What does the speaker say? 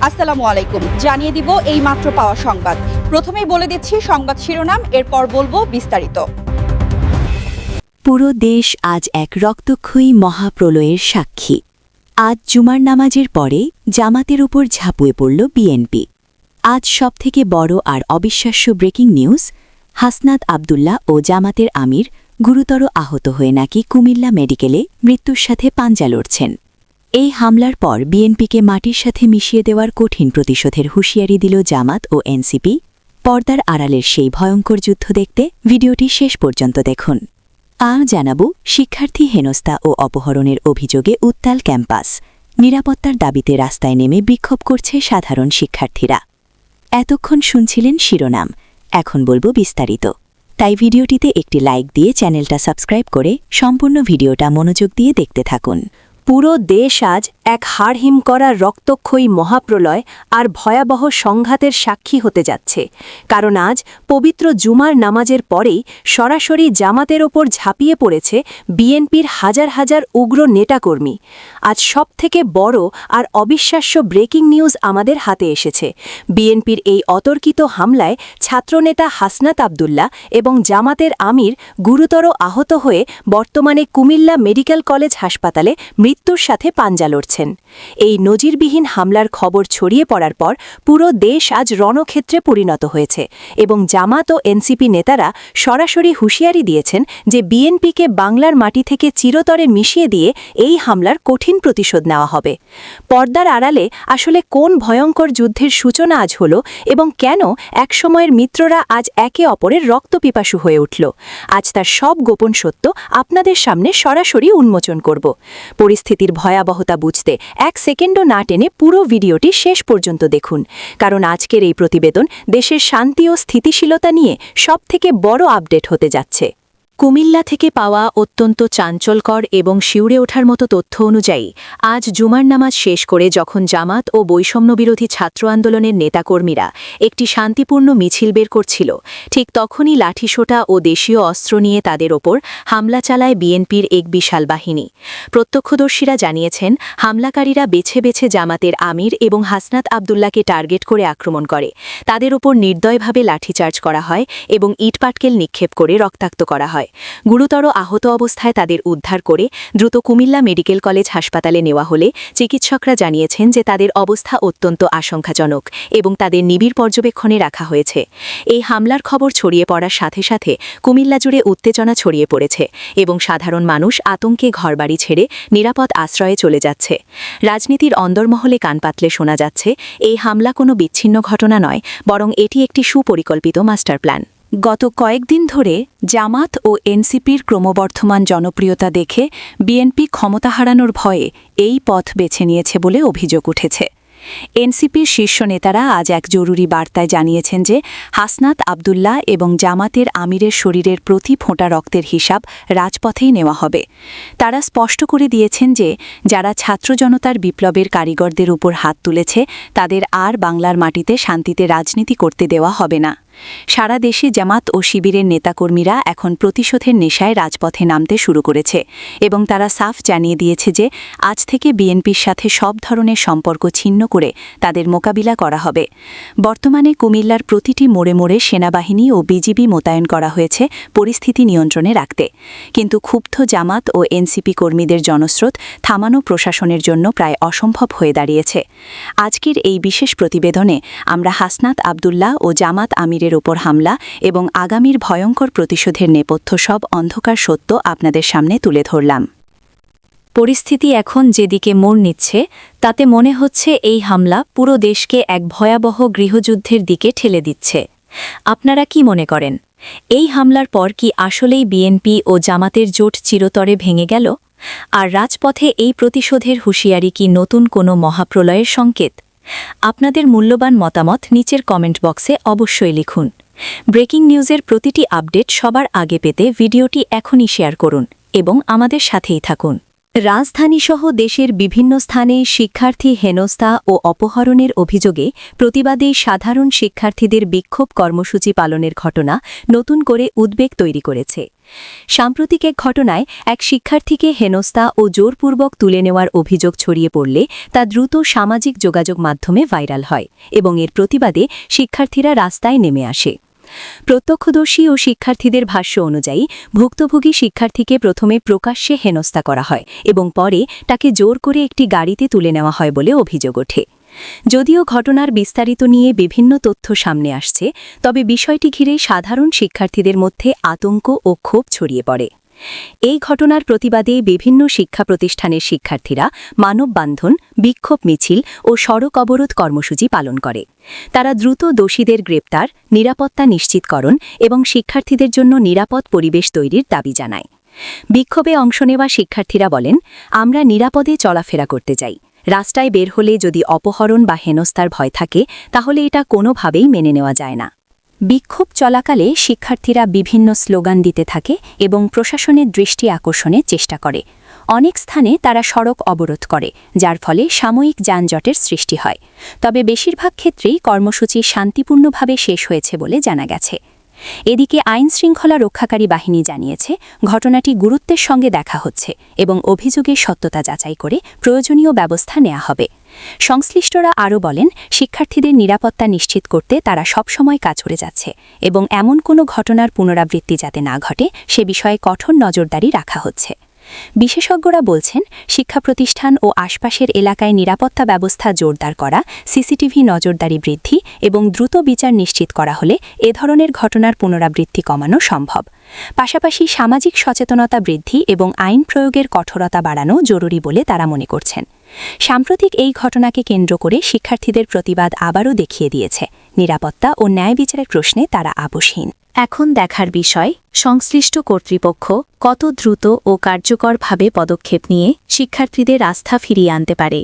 আসসালামু আলাইকুম। জানিয়ে দিব এই মাত্র পাওয়া সংবাদ। প্রথমেই বলে দিচ্ছি সংবাদ শিরোনাম, এরপর বলবো বিস্তারিত। পুরো দেশ আজ এক রক্তক্ষয়ী মহাপ্রলয়ের সাক্ষী। আজ জুমার নামাজের পরে জামাতের উপর ঝাঁপিয়ে পড়ল বিএনপি। আজ সবথেকে বড় আর অবিশ্বাস্য ব্রেকিং নিউজ, হাসনাত আব্দুল্লাহ ও জামাতের আমির গুরুতর আহত হয়ে নাকি কুমিল্লা মেডিকেলে মৃত্যুর সাথে পাঞ্জা লড়ছেন। এই হামলার পর বিএনপিকে মাটির সাথে মিশিয়ে দেওয়ার কঠিন প্রতিশোধের হুঁশিয়ারি দিল জামাত ও এনসিপি। পর্দার আড়ালের সেই ভয়ঙ্কর যুদ্ধ দেখতে ভিডিওটি শেষ পর্যন্ত দেখুন। জানাবো শিক্ষার্থী হেনস্থা ও অপহরণের অভিযোগে উত্তাল ক্যাম্পাস। নিরাপত্তার দাবিতে রাস্তায় নেমে বিক্ষোভ করছে সাধারণ শিক্ষার্থীরা। এতক্ষণ শুনছিলেন শিরোনাম, এখন বলবো বিস্তারিত। তাই ভিডিওটিতে একটি লাইক দিয়ে চ্যানেলটা সাবস্ক্রাইব করে সম্পূর্ণ ভিডিওটা মনোযোগ দিয়ে দেখতে থাকুন। পুরো দেশ আজ এক হাড়হিম করা রক্তক্ষয়ী মহাপ্রলয় আর ভয়াবহ সংঘাতের সাক্ষী হতে যাচ্ছে। কারণ আজ পবিত্র জুমার নামাজের পরেই সরাসরি জামাতের ওপর ঝাঁপিয়ে পড়েছে বিএনপির হাজার হাজার উগ্র নেতাকর্মী। আজ সবথেকে বড় আর অবিশ্বাস্য ব্রেকিং নিউজ আমাদের হাতে এসেছে। বিএনপির এই অতর্কিত হামলায় ছাত্রনেতা হাসনাত আব্দুল্লাহ এবং জামাতের আমির গুরুতর আহত হয়ে বর্তমানে কুমিল্লা মেডিকেল কলেজ হাসপাতালে মৃত্যুর সাথে পাঞ্জা লড়ছেন। এই নজিরবিহীন হামলার খবর ছড়িয়ে পড়ার পর পুরো দেশ আজ রণক্ষেত্রে পরিণত হয়েছে এবং জামাত ও এনসিপি নেতারা সরাসরি হুঁশিয়ারি দিয়েছেন যে বিএনপিকে বাংলার মাটি থেকে চিরতরে মিশিয়ে দিয়ে এই হামলার কঠিন প্রতিশোধ নেওয়া হবে। পর্দার আড়ালে আসলে কোন ভয়ঙ্কর যুদ্ধের সূচনা আজ হল এবং কেন একসময়ের মিত্ররা আজ একে অপরের রক্তপিপাসু হয়ে উঠল, আজ তার সব গোপন সত্য আপনাদের সামনে সরাসরি উন্মোচন করব। পরিস্থিতির ভয়াবহতা বুঝতে এক সেকেন্ডও না টেনে পুরো ভিডিওটি শেষ পর্যন্ত দেখুন, কারণ আজকের এই প্রতিবেদন দেশের শান্তি ও স্থিতিশীলতা নিয়ে সবথেকে বড় আপডেট হতে যাচ্ছে। কুমিল্লা থেকে পাওয়া অত্যন্ত চাঞ্চল্যকর এবং শিউরে ওঠার মতো তথ্য অনুযায়ী আজ জুমার নামাজ শেষ করে যখন জামাত ও বৈষম্যবিরোধী ছাত্র আন্দোলনের নেতাকর্মীরা একটি শান্তিপূর্ণ মিছিল বের করছিল, ঠিক তখনই লাঠিসোঁটা ও দেশীয় অস্ত্র নিয়ে তাদের ওপর হামলা চালায় বিএনপির এক বিশাল বাহিনী। প্রত্যক্ষদর্শীরা জানিয়েছেন, হামলাকারীরা বেছে বেছে জামাতের আমির এবং হাসনাত আব্দুল্লাহকে টার্গেট করে আক্রমণ করে। তাদের ওপর নির্দয়ভাবে লাঠিচার্জ করা হয় এবং ইটপাটকেল নিক্ষেপ করে রক্তাক্ত করা হয়। গুরুতর আহত অবস্থায় তাদের উদ্ধার করে দ্রুত কুমিল্লা মেডিকেল কলেজ হাসপাতালে নেওয়া হলে চিকিৎসকরা জানিয়েছেন যে তাদের অবস্থা অত্যন্ত আশঙ্কাজনক এবং তাদের নিবিড় পর্যবেক্ষণে রাখা হয়েছে। এই হামলার খবর ছড়িয়ে পড়ার সাথে সাথে কুমিল্লা জুড়ে উত্তেজনা ছড়িয়ে পড়েছে এবং সাধারণ মানুষ আতঙ্কে ঘরবাড়ি ছেড়ে নিরাপদ আশ্রয়ে চলে যাচ্ছে। রাজনীতির অন্দরমহলে কান পাতলে শোনা যাচ্ছে, এই হামলা কোনো বিচ্ছিন্ন ঘটনা নয়, বরং এটি একটি সুপরিকল্পিত মাস্টার প্ল্যান। গত কয়েকদিন ধরে জামাত ও এনসিপির ক্রমবর্ধমান জনপ্রিয়তা দেখে বিএনপি ক্ষমতা হারানোর ভয়ে এই পথ বেছে নিয়েছে বলে অভিযোগ উঠেছে। এনসিপির শীর্ষ নেতারা আজ এক জরুরি বার্তায় জানিয়েছেন যে হাসনাত আব্দুল্লাহ এবং জামাতের আমিরের শরীরের প্রতি ফোঁটা রক্তের হিসাব রাজপথেই নেওয়া হবে। তারা স্পষ্ট করে দিয়েছেন যে যারা ছাত্র জনতার বিপ্লবের কারিগরদের উপর হাত তুলেছে তাদের আর বাংলার মাটিতে শান্তিতে রাজনীতি করতে দেওয়া হবে না। সারা দেশে জামাত ও শিবিরের নেতাকর্মীরা এখন প্রতিশোধের নেশায় রাজপথে নামতে শুরু করেছে এবং তারা সাফ জানিয়ে দিয়েছে যে আজ থেকে বিএনপির সাথে সব ধরনের সম্পর্ক ছিন্ন করে তাদের মোকাবিলা করা হবে। বর্তমানে কুমিল্লার প্রতিটি মোড়ে মোড়ে সেনাবাহিনী ও বিজিবি মোতায়েন করা হয়েছে পরিস্থিতি নিয়ন্ত্রণে রাখতে, কিন্তু ক্ষুব্ধ জামাত ও এনসিপি কর্মীদের জনস্রোত থামানো প্রশাসনের জন্য প্রায় অসম্ভব হয়ে দাঁড়িয়েছে। আজকের এই বিশেষ প্রতিবেদনে আমরা হাসনাত আব্দুল্লাহ ও জামাত আমিরের ওপর হামলা এবং আগামীর ভয়ঙ্কর প্রতিশোধের নেপথ্য সব অন্ধকার সত্য আপনাদের সামনে তুলে ধরলাম। পরিস্থিতি এখন যেদিকে মোড় নিচ্ছে তাতে মনে হচ্ছে এই হামলা পুরো দেশকে এক ভয়াবহ গৃহযুদ্ধের দিকে ঠেলে দিচ্ছে। আপনারা কি মনে করেন, এই হামলার পর কি আসলেই বিএনপি ও জামাতের জোট চিরতরে ভেঙে গেল? আর রাজপথে এই প্রতিশোধের হুঁশিয়ারি কি নতুন কোনো মহাপ্রলয়ের সংকেত? আপনাদের মূল্যবান মতামত নিচের কমেন্ট বক্সে অবশ্যই লিখুন। ব্রেকিং নিউজের প্রতিটি আপডেট সবার আগে পেতে ভিডিওটি এখনই শেয়ার করুন এবং আমাদের সাথেই থাকুন। রাজধানীসহ দেশের বিভিন্ন স্থানে শিক্ষার্থী হেনস্থা ও অপহরণের অভিযোগে প্রতিবাদে সাধারণ শিক্ষার্থীদের বিক্ষোভ কর্মসূচি পালনের ঘটনা নতুন করে উদ্বেগ তৈরি করেছে। সাম্প্রতিক এক ঘটনায় এক শিক্ষার্থীকে হেনস্থা ও জোরপূর্বক তুলে নেওয়ার অভিযোগ ছড়িয়ে পড়লে তা দ্রুত সামাজিক যোগাযোগ মাধ্যমে ভাইরাল হয় এবং এর প্রতিবাদে শিক্ষার্থীরা রাস্তায় নেমে আসে। প্রত্যক্ষদর্শী ও শিক্ষার্থীদের ভাষ্য অনুযায়ী ভুক্তভোগী শিক্ষার্থীকে প্রথমে প্রকাশ্যে হেনস্থা করা হয় এবং পরে তাকে জোর করে একটি গাড়িতে তুলে নেওয়া হয় বলে অভিযোগ ওঠে। যদিও ঘটনার বিস্তারিত নিয়ে বিভিন্ন তথ্য সামনে আসছে, তবে বিষয়টি ঘিরে সাধারণ শিক্ষার্থীদের মধ্যে আতঙ্ক ও ক্ষোভ ছড়িয়ে পড়ে। এই ঘটনার প্রতিবাদে বিভিন্ন শিক্ষা প্রতিষ্ঠানের শিক্ষার্থীরা মানববন্ধন, বিক্ষোভ মিছিল ও সড়ক অবরোধ কর্মসূচি পালন করে। তারা দ্রুত দোষীদের গ্রেপ্তার, নিরাপত্তা নিশ্চিতকরণ এবং শিক্ষার্থীদের জন্য নিরাপদ পরিবেশ তৈরির দাবি জানায়। বিক্ষোভে অংশ নেওয়া শিক্ষার্থীরা বলেন, আমরা নিরাপদে চলাফেরা করতে চাই। রাস্তায় বের হলে যদি অপহরণ বা হেনস্থার ভয় থাকে, তাহলে এটা কোনোভাবেই মেনে নেওয়া যায় না। বিক্ষোভ চলাকালে শিক্ষার্থীরা বিভিন্ন স্লোগান দিতে থাকে এবং প্রশাসনের দৃষ্টি আকর্ষণের চেষ্টা করে। অনেক স্থানে তারা সড়ক অবরোধ করে, যার ফলে সাময়িক যানজটের সৃষ্টি হয়। তবে বেশিরভাগ ক্ষেত্রেই কর্মসূচি শান্তিপূর্ণভাবে শেষ হয়েছে বলে জানা গেছে। এদিকে আইনশৃঙ্খলা রক্ষাকারী বাহিনী জানিয়েছে, ঘটনাটি গুরুত্বের সঙ্গে দেখা হচ্ছে এবং অভিযোগের সত্যতা যাচাই করে প্রয়োজনীয় ব্যবস্থা নেওয়া হবে। সংশ্লিষ্টরা আরও বলেন, শিক্ষার্থীদের নিরাপত্তা নিশ্চিত করতে তারা সবসময় কাজ করে যাচ্ছে এবং এমন কোনো ঘটনার পুনরাবৃত্তি যাতে না ঘটে সে বিষয়ে কঠোর নজরদারি রাখা হচ্ছে। বিশেষজ্ঞরা বলছেন, শিক্ষা প্রতিষ্ঠান ও আশপাশের এলাকায় নিরাপত্তা ব্যবস্থা জোরদার করা, সিসিটিভি নজরদারি বৃদ্ধি এবং দ্রুত বিচার নিশ্চিত করা হলে এ ধরনের ঘটনার পুনরাবৃত্তি কমানো সম্ভব। পাশাপাশি সামাজিক সচেতনতা বৃদ্ধি এবং আইন প্রয়োগের কঠোরতা বাড়ানো জরুরি বলে তারা মনে করছেন। সাম্প্রতিক এই ঘটনাকে কেন্দ্র করে শিক্ষার্থীদের প্রতিবাদ আবারও দেখিয়ে দিয়েছে, নিরাপত্তা ও ন্যায় বিচারের প্রশ্নে তারা আপোষহীন। এখন দেখার বিষয়, সংশ্লিষ্ট কর্তৃপক্ষ কত দ্রুত ও কার্যকরভাবে পদক্ষেপ নিয়ে শিক্ষার্থীদের আস্থা ফিরিয়ে আনতে পারে।